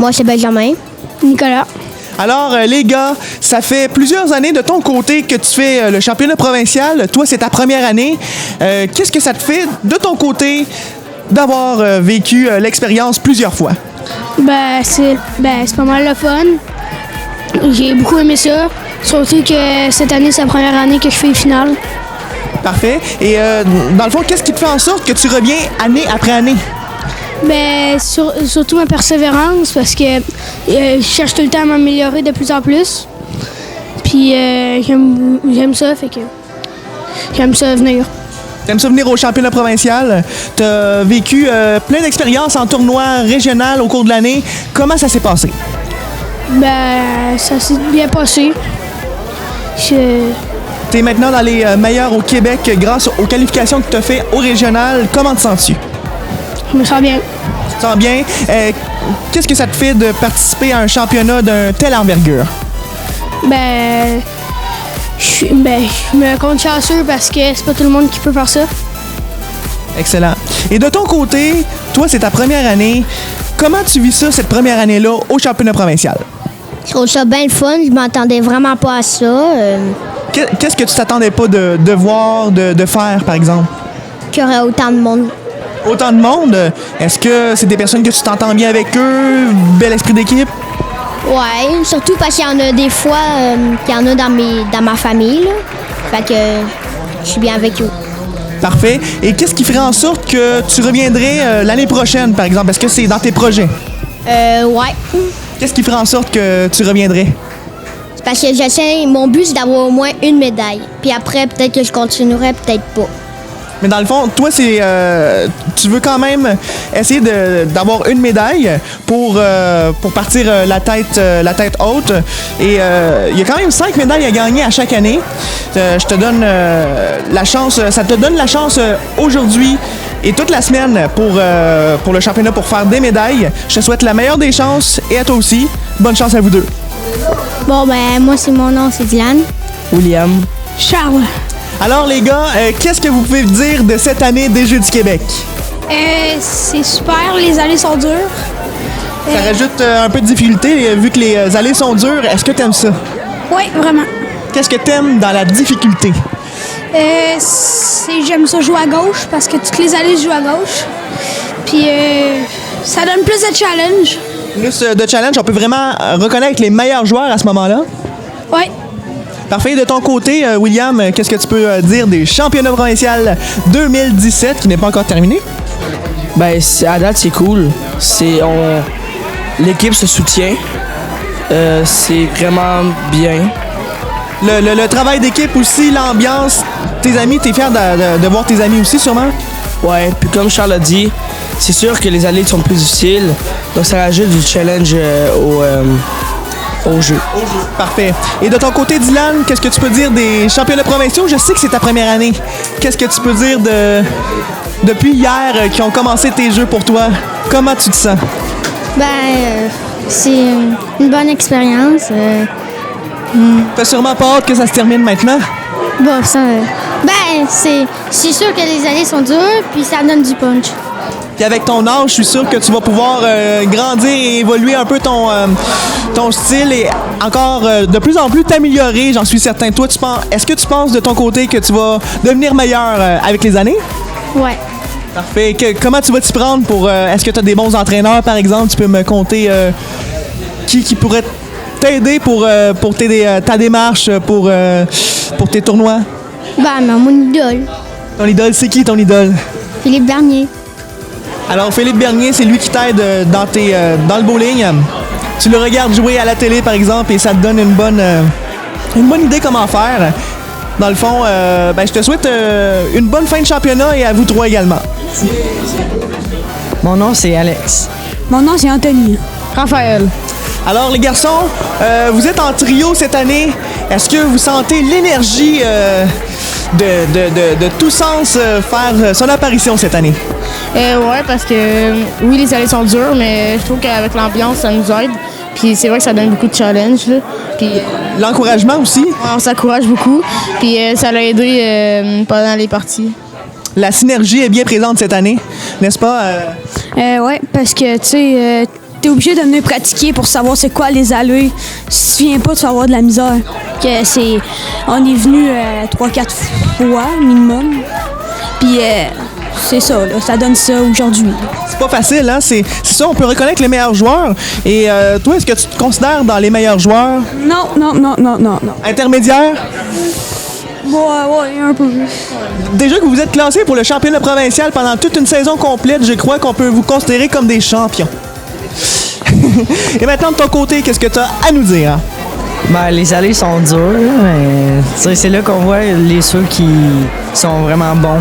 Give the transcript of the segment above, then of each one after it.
Moi, c'est Benjamin. Nicolas. Alors, les gars, ça fait plusieurs années de ton côté que tu fais le championnat provincial. Toi, c'est ta première année. Qu'est-ce que ça te fait de ton côté d'avoir vécu l'expérience plusieurs fois? C'est pas mal le fun. J'ai beaucoup aimé ça. Surtout que cette année, c'est la première année que je fais finale. Parfait. Et dans le fond, qu'est-ce qui te fait en sorte que tu reviens année après année? Surtout ma persévérance parce que je cherche tout le temps à m'améliorer de plus en plus. Puis j'aime ça, fait que j'aime ça venir. T'aimes ça venir au championnat provincial? T'as vécu plein d'expériences en tournoi régional au cours de l'année. Comment ça s'est passé? Ça s'est bien passé. T'es maintenant dans les meilleurs au Québec grâce aux qualifications que t'as fait au régional. Comment te sens-tu? Je me sens bien. Tu te sens bien? Qu'est-ce que ça te fait de participer à un championnat d'un tel envergure? Je me compte chanceux parce que c'est pas tout le monde qui peut faire ça. Excellent. Et de ton côté, toi, c'est ta première année. Comment tu vis ça, cette première année-là, au championnat provincial? Je trouve ça bien le fun. Je m'attendais vraiment pas à ça. Qu'est-ce que tu t'attendais pas de voir, de faire, par exemple? Qu'il y aurait autant de monde. Autant de monde? Est-ce que c'est des personnes que tu t'entends bien avec eux? Bel esprit d'équipe? Ouais, surtout parce qu'il y en a des fois qu'il y en a dans ma famille. Là. Fait que je suis bien avec eux. Parfait. Et qu'est-ce qui ferait en sorte que tu reviendrais l'année prochaine, par exemple? Est-ce que c'est dans tes projets? Ouais. Qu'est-ce qui ferait en sorte que tu reviendrais? C'est parce que j'essaie, mon but c'est d'avoir au moins une médaille. Puis après, peut-être que je continuerai, peut-être pas. Mais dans le fond, toi, tu veux quand même essayer d'avoir une médaille pour partir la tête haute. Et il y a quand même 5 médailles à gagner à chaque année. Je te donne la chance, ça te donne la chance aujourd'hui et toute la semaine pour le championnat pour faire des médailles. Je te souhaite la meilleure des chances et à toi aussi. Bonne chance à vous deux. Moi, mon nom, c'est Dylan. William. Charles. Alors les gars, qu'est-ce que vous pouvez dire de cette année des Jeux du Québec? C'est super, les allées sont dures. Ça rajoute un peu de difficulté vu que les allées sont dures. Est-ce que tu aimes ça? Oui, vraiment. Qu'est-ce que tu aimes dans la difficulté? J'aime ça jouer à gauche parce que toutes les allées jouent à gauche. Puis ça donne plus de challenge. Plus de challenge, on peut vraiment reconnaître les meilleurs joueurs à ce moment-là? Oui. Parfait. De ton côté, William, qu'est-ce que tu peux dire des championnats provinciaux 2017 qui n'est pas encore terminé? À date, c'est cool. L'équipe se soutient. C'est vraiment bien. Le travail d'équipe aussi, l'ambiance, tes amis, t'es fier de voir tes amis aussi sûrement? Ouais, puis comme Charles a dit, c'est sûr que les allées sont plus difficiles. Donc ça rajoute du challenge au jeu. Parfait. Et de ton côté, Dylan, qu'est-ce que tu peux dire des championnats provinciaux? Je sais que c'est ta première année. Qu'est-ce que tu peux dire depuis hier qui ont commencé tes jeux pour toi? Comment tu te sens? C'est une bonne expérience. T'as sûrement pas hâte que ça se termine maintenant? C'est sûr que les allées sont dures, puis ça donne du punch. Puis avec ton âge, je suis sûr que tu vas pouvoir grandir et évoluer un peu ton style et encore de plus en plus t'améliorer, j'en suis certain. Toi, est-ce que tu penses de ton côté que tu vas devenir meilleur avec les années? Ouais. Parfait. Comment tu vas t'y prendre pour... est-ce que tu as des bons entraîneurs, par exemple? Tu peux me compter qui pourrait t'aider pour ta démarche, pour tes tournois? Mon idole. Ton idole, c'est qui ton idole? Philippe Bernier. Alors, Philippe Bernier, c'est lui qui t'aide dans le bowling. Tu le regardes jouer à la télé, par exemple, et ça te donne une bonne idée comment faire. Dans le fond, je te souhaite une bonne fin de championnat et à vous trois également. Mon nom, c'est Alex. Mon nom, c'est Anthony. Raphaël. Alors, les garçons, vous êtes en trio cette année. Est-ce que vous sentez l'énergie de tous sens faire son apparition cette année? Ouais, parce que oui, les allées sont dures, mais je trouve qu'avec l'ambiance, ça nous aide. Puis c'est vrai que ça donne beaucoup de challenge. Là. Puis l'encouragement aussi? On s'encourage beaucoup. Puis ça l'a aidé pendant les parties. La synergie est bien présente cette année, n'est-ce pas? Ouais, parce que tu sais, t'es obligé de venir pratiquer pour savoir c'est quoi les allées. Si tu viens pas, tu vas avoir de la misère. On est venu 3-4 fois minimum. Puis c'est ça, là, ça donne ça aujourd'hui. C'est pas facile, hein? C'est ça, on peut reconnaître les meilleurs joueurs. Et toi, est-ce que tu te considères dans les meilleurs joueurs? Non. Intermédiaires? Ouais, un peu. Déjà que vous êtes classé pour le championnat provincial pendant toute une saison complète, je crois qu'on peut vous considérer comme des champions. Et maintenant, de ton côté, qu'est-ce que tu as à nous dire? Ben, les allées sont dures, mais c'est là qu'on voit ceux qui sont vraiment bons.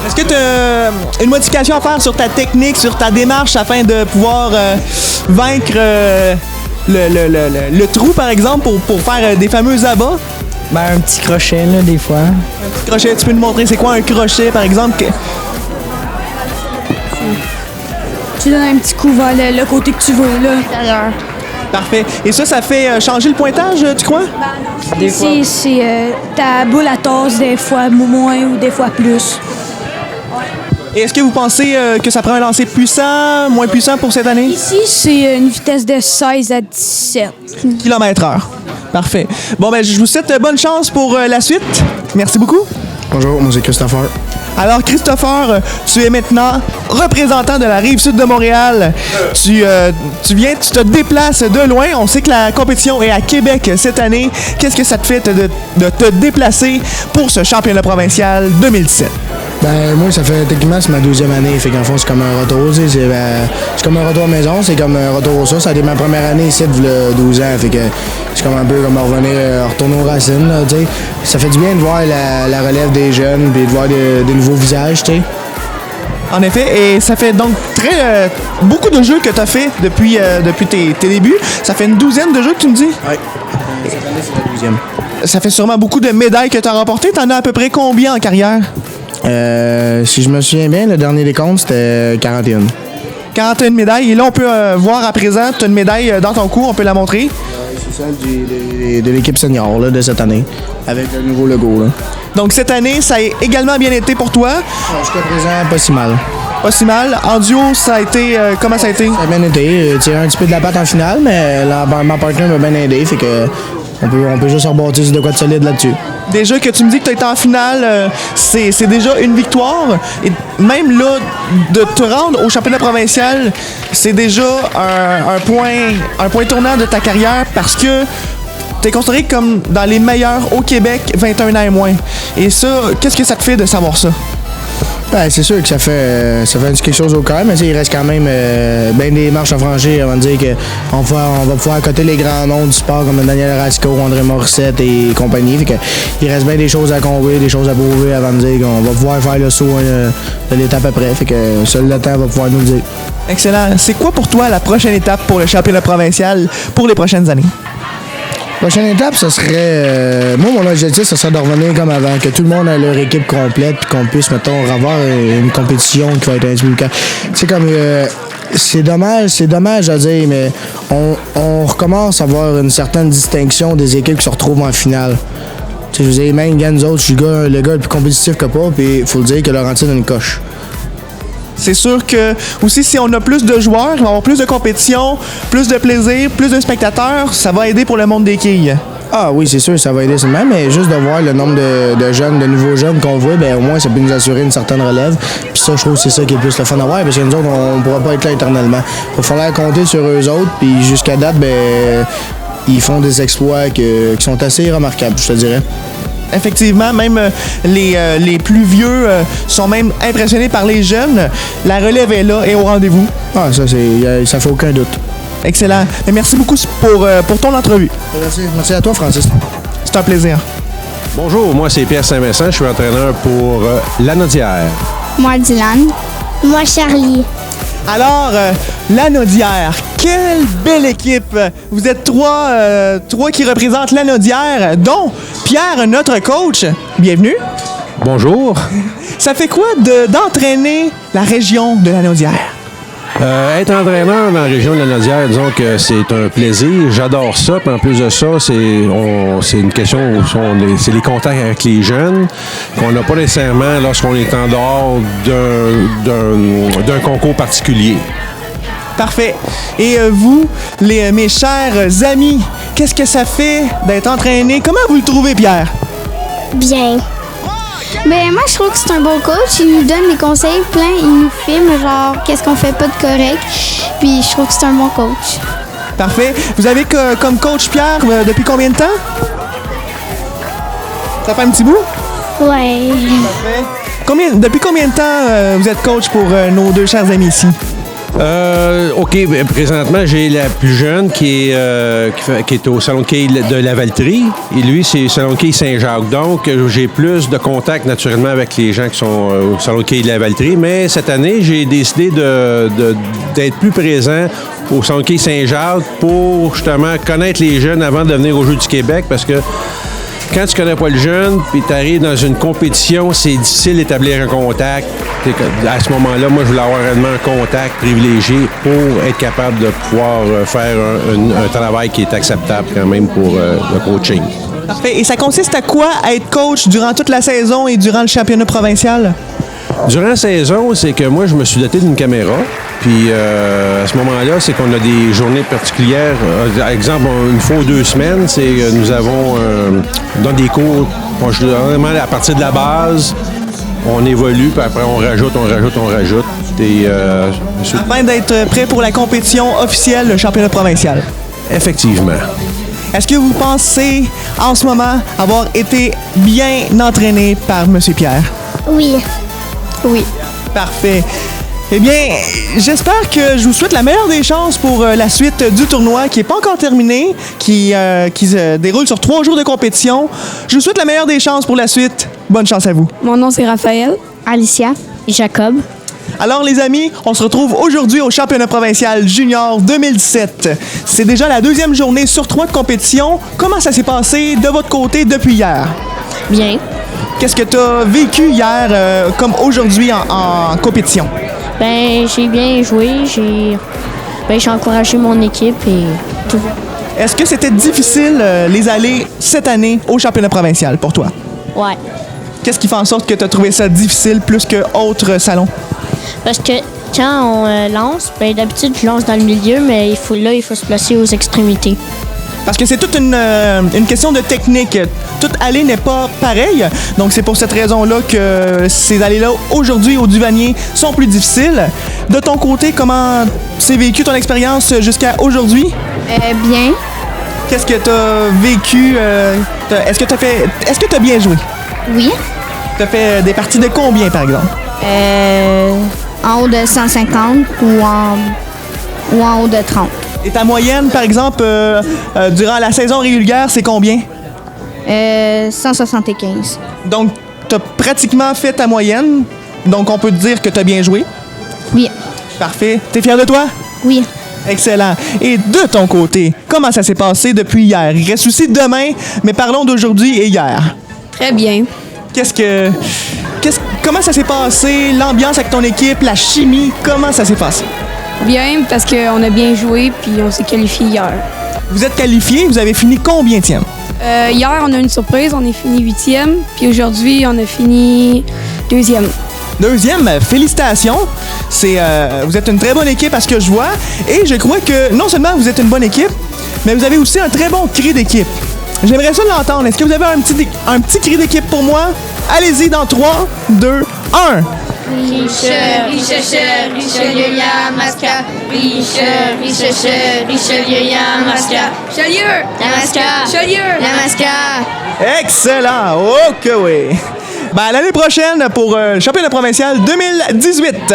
Est-ce que tu as une modification à faire sur ta technique, sur ta démarche afin de pouvoir vaincre le trou, par exemple, pour faire des fameux abats? Ben, un petit crochet, là, des fois. Un petit crochet, tu peux nous montrer c'est quoi un crochet, par exemple? Tu donnes un petit coup vers le côté que tu veux, là. D'ailleurs. Parfait. Et ça fait changer le pointage, tu crois? Des fois. Ici, c'est ta boule à tasse, des fois moins ou des fois plus. Et est-ce que vous pensez que ça prend un lancer puissant, moins puissant pour cette année? Ici, c'est une vitesse de 16 à 17 km/h. Parfait. Bon, ben, je vous souhaite bonne chance pour la suite. Merci beaucoup. Bonjour, moi c'est Christopher. Alors, Christopher, tu es maintenant représentant de la Rive-Sud de Montréal. Tu te déplaces de loin. On sait que la compétition est à Québec cette année. Qu'est-ce que ça te fait de te déplacer pour ce championnat provincial 2017? Ben moi ça fait techniquement c'est ma 12e année, fait qu'en fond c'est comme un retour, tu sais, c'est comme un retour à maison, c'est comme un retour au ça a été ma première année ici de 12 ans, fait que c'est comme un peu comme retourner aux racines, là, tu sais. Ça fait du bien de voir la relève des jeunes puis de voir des nouveaux visages, tu sais. En effet, et ça fait donc beaucoup de jeux que tu as fait depuis tes débuts. Ça fait une 12aine de jeux que tu me dis? Oui. Cette année c'est la 12e. Ça fait sûrement beaucoup de médailles que tu as remportées. Tu en as à peu près combien en carrière? Si je me souviens bien, le dernier des comptes, c'était 41. 41 médailles. Et là, on peut voir à présent, tu as une médaille dans ton cou, on peut la montrer. C'est celle de l'équipe senior là, de cette année, avec le nouveau logo. Là. Donc, cette année, ça a également bien été pour toi? Jusqu'à présent, pas si mal. Pas si mal. En duo, ça a été... comment ça a été? Ça a bien été. Tu as un petit peu de la patte en finale, mais ma partenaire m'a bien aidé, fait que... On peut juste rebâtir de quoi de solide là-dessus. Déjà que tu me dis que tu as été en finale, c'est déjà une victoire. Et même là, de te rendre au championnat provincial, c'est déjà un point tournant de ta carrière parce que tu es considéré comme dans les meilleurs au Québec, 21 ans et moins. Et ça, qu'est-ce que ça te fait de savoir ça? Ben, c'est sûr que ça fait quelque chose au cœur, mais il reste quand même bien des marches à franchir avant de dire qu'on va pouvoir accoter les grands noms du sport comme Daniel Rasco, André Morissette et compagnie. Fait que, il reste bien des choses à accomplir, des choses à prouver avant de dire qu'on va pouvoir faire le saut de l'étape après. Fait que seul le temps va pouvoir nous le dire. Excellent. C'est quoi pour toi la prochaine étape pour le championnat provincial pour les prochaines années? Prochaine étape, ce serait... moi, mon objectif, ce serait de revenir comme avant, que tout le monde ait leur équipe complète, puis qu'on puisse, mettons, avoir une compétition qui va être intimidante. C'est comme... c'est dommage à dire, mais on recommence à avoir une certaine distinction des équipes qui se retrouvent en finale. Tu sais, je veux dire, même nous autres, je suis le gars le plus compétitif que pas, puis il faut le dire que Laurentine a une coche. C'est sûr que aussi si on a plus de joueurs, on va avoir plus de compétition, plus de plaisir, plus de spectateurs, ça va aider pour le monde des quilles. Ah oui, c'est sûr, ça va aider seulement, mais juste de voir le nombre de jeunes, de nouveaux jeunes qu'on voit, ben au moins ça peut nous assurer une certaine relève. Puis ça, je trouve que c'est ça qui est plus le fun à voir, parce que nous autres, on ne pourra pas être là éternellement. Il va falloir compter sur eux autres, puis jusqu'à date, ben ils font des exploits qui sont assez remarquables, je te dirais. Effectivement, même les plus vieux sont même impressionnés par les jeunes. La relève est là et au rendez-vous. Ah, ça fait aucun doute. Excellent. Et merci beaucoup pour ton entrevue. Merci à toi, Francis. C'est un plaisir. Bonjour, moi c'est Pierre Saint-Vincent, je suis entraîneur pour Lanaudière. Moi, Dylan. Moi, Charlie. Alors, Lanaudière, quelle belle équipe! Vous êtes trois qui représentent Lanaudière, dont Pierre, notre coach. Bienvenue. Bonjour. Ça fait quoi d'entraîner la région de Lanaudière? Être entraîneur dans la région de Lanaudière, disons que c'est un plaisir. J'adore ça. Puis en plus de ça, c'est une question où c'est les contacts avec les jeunes qu'on n'a pas nécessairement lorsqu'on est en dehors d'un concours particulier. Parfait. Et vous, mes chers amis, qu'est-ce que ça fait d'être entraîné? Comment vous le trouvez, Pierre? Bien. Ben moi, je trouve que c'est un bon coach. Il nous donne des conseils plein. Il nous filme, genre, qu'est-ce qu'on fait pas de correct. Puis je trouve que c'est un bon coach. Parfait. Vous avez comme coach Pierre depuis combien de temps? Ça fait un petit bout? Ouais. Parfait. Depuis combien de temps vous êtes coach pour nos deux chers amis ici? OK, présentement, j'ai la plus jeune qui est au Salon de quilles de la Valtrie. Et lui, c'est Salon de quilles Saint-Jacques. Donc, j'ai plus de contact naturellement avec les gens qui sont au Salon de quilles de la Valtrie. Mais cette année, j'ai décidé d'être plus présent au Salon de quilles Saint-Jacques pour justement connaître les jeunes avant de venir aux Jeux du Québec parce que quand tu connais pas le jeune, puis tu arrives dans une compétition, c'est difficile d'établir un contact. À ce moment-là, moi, je voulais avoir réellement un contact privilégié pour être capable de pouvoir faire un travail qui est acceptable quand même pour le coaching. Parfait. Et ça consiste à quoi être coach durant toute la saison et durant le championnat provincial? Durant la saison, c'est que moi, je me suis doté d'une caméra. Puis à ce moment-là, c'est qu'on a des journées particulières. Par exemple, une fois ou 2 semaines, c'est que nous avons dans des cours, vraiment à partir de la base, on évolue, puis après on rajoute. Et, afin d'être prêt pour la compétition officielle, le championnat provincial. Effectivement. Est-ce que vous pensez, en ce moment, avoir été bien entraîné par M. Pierre? Oui. Oui. Parfait. Eh bien, j'espère que je vous souhaite la meilleure des chances pour la suite du tournoi qui n'est pas encore terminé, qui se déroule sur 3 jours de compétition. Je vous souhaite la meilleure des chances pour la suite. Bonne chance à vous. Mon nom, c'est Raphaël. Alicia. Jacob. Alors les amis, on se retrouve aujourd'hui au championnat provincial junior 2017. C'est déjà la 2e journée sur 3 de compétition. Comment ça s'est passé de votre côté depuis hier? Bien. Qu'est-ce que tu as vécu hier comme aujourd'hui en compétition? Ben, j'ai bien joué. J'ai encouragé mon équipe et tout. Est-ce que c'était difficile les allées cette année au championnat provincial pour toi? Ouais. Qu'est-ce qui fait en sorte que tu as trouvé ça difficile plus que autres salons? Parce que quand on lance, ben d'habitude je lance dans le milieu, mais il faut se placer aux extrémités. Parce que c'est toute une question de technique. Toute allée n'est pas pareille. Donc, c'est pour cette raison-là que ces allées-là, aujourd'hui, au Duvanier, sont plus difficiles. De ton côté, comment s'est vécu ton expérience jusqu'à aujourd'hui? Bien. Qu'est-ce que tu as vécu? Est-ce que tu as bien joué? Oui. Tu as fait des parties de combien, par exemple? En haut de 150 ou en haut de 30. Et ta moyenne, par exemple, durant la saison régulière, c'est combien? 175. Donc, tu as pratiquement fait ta moyenne. Donc, on peut te dire que tu as bien joué. Oui. Parfait. T'es fier de toi? Oui. Excellent. Et de ton côté, comment ça s'est passé depuis hier? Il reste aussi demain, mais parlons d'aujourd'hui et hier. Très bien. Comment ça s'est passé? L'ambiance avec ton équipe, la chimie, comment ça s'est passé? Bien, parce qu'on a bien joué puis on s'est qualifié hier. Vous êtes qualifié, vous avez fini combienième? Hier, on a une surprise, on est fini 8e, puis aujourd'hui, on a fini 2e. 2e, félicitations. Vous êtes une très bonne équipe à ce que je vois. Et je crois que non seulement vous êtes une bonne équipe, mais vous avez aussi un très bon cri d'équipe. J'aimerais ça l'entendre. Est-ce que vous avez un petit cri d'équipe pour moi? Allez-y dans 3, 2, 1. Richelieu, Yamaska. Richelieu, Yamaska. Yamaska. Excellent. OK, oui. Ben, l'année prochaine pour le championnat provincial 2018.